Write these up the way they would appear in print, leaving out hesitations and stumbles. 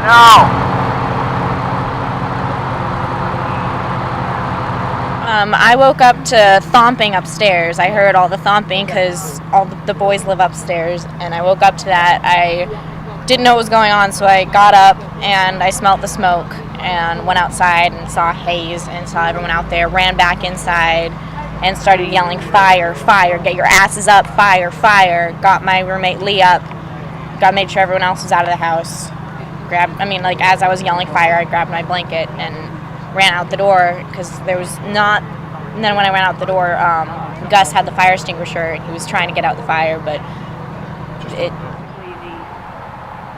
No. I woke up to thumping upstairs. I heard all the thumping because all the boys live upstairs, and I woke up to that. I didn't know what was going on, so I got up and I smelled the smoke and went outside and saw haze and saw everyone out there, ran back inside and started yelling, "Fire, fire, get your asses up, fire, fire." Got my roommate Lee up, made sure everyone else was out of the house. As I was yelling fire, I grabbed my blanket and ran out the door because there was not. And then when I ran out the door, Gus had the fire extinguisher and he was trying to get out the fire, but it.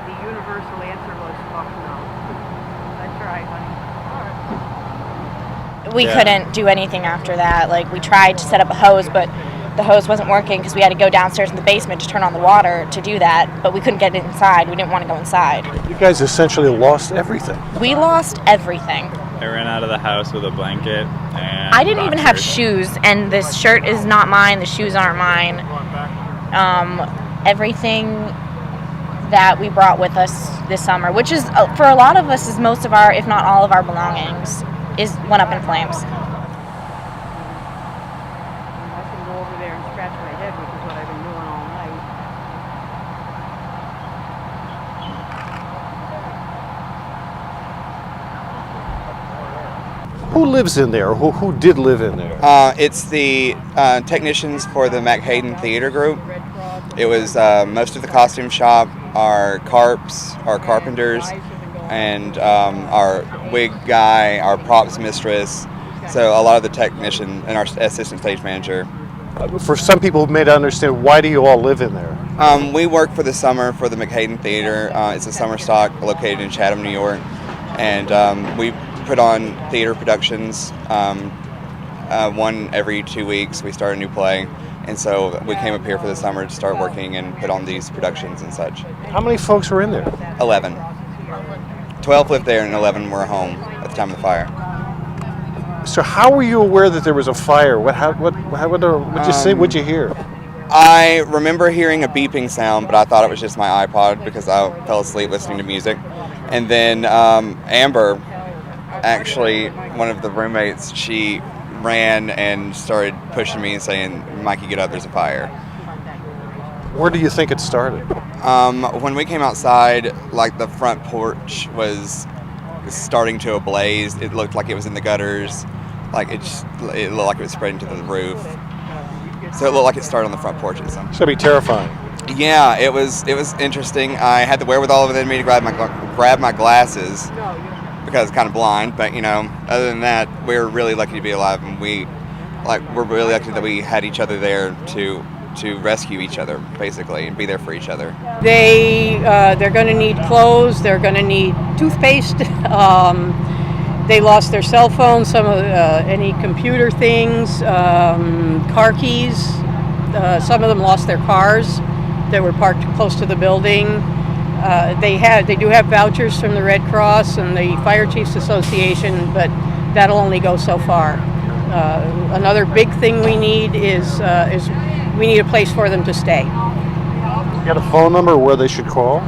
The universal answer was fuck no. That's right, honey. We couldn't do anything after that. Like, we tried to set up a hose, but the hose wasn't working because we had to go downstairs in the basement to turn on the water to do that, but we couldn't get it inside. We didn't want to go inside. You guys essentially lost everything. We lost everything. I ran out of the house with a blanket and I didn't even have boxers. shoes, and this shirt is not mine, the shoes aren't mine. Everything that we brought with us this summer, which is, for a lot of us, is most of our, if not all of our belongings, went up in flames. I can go over there and scratch my head, which is what I've been doing all night. Who lives in there? Who did live in there? It's the technicians for the Mac-Haydn Theater group. It was most of the costume shop, our carps, our carpenters, and our wig guy, our props mistress. So a lot of the technician and our assistant stage manager. For some people who may not understand, why do you all live in there? We work for the summer for the Mac-Haydn Theater. It's a summer stock located in Chatham, New York, and we put on theater productions. One every 2 weeks. We start a new play, and so we came up here for the summer to start working and put on these productions and such. How many folks were in there? 11. 12 lived there and 11 were home at the time of the fire. So how were you aware that there was a fire? What'd you say? What'd you hear? I remember hearing a beeping sound, but I thought it was just my iPod because I fell asleep listening to music. And then Amber, actually one of the roommates, she ran and started pushing me and saying, "Mikey, get up, there's a fire." Where do you think it started? When we came outside, like, the front porch was starting to ablaze. It looked like it was in the gutters. Like, it looked like it was spreading to the roof. So it looked like it started on the front porches. It's gonna be terrifying. Yeah, it was interesting. I had the wherewithal within me to grab my glasses because I was kind of blind. But other than that, we're really lucky to be alive, and we're really lucky that we had each other there to rescue each other, basically, and be there for each other. They're going to need clothes. They're going to need toothpaste. They lost their cell phones, some of any computer things, car keys. Some of them lost their cars that were parked close to the building. They do have vouchers from the Red Cross and the Fire Chiefs Association, but that'll only go so far. Another big thing we need is we need a place for them to stay. You got a phone number where they should call?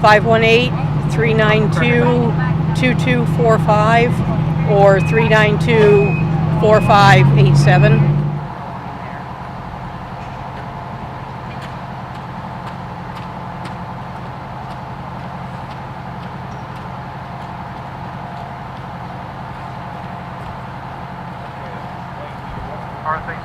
518-392-2245 or 392-4587. Are things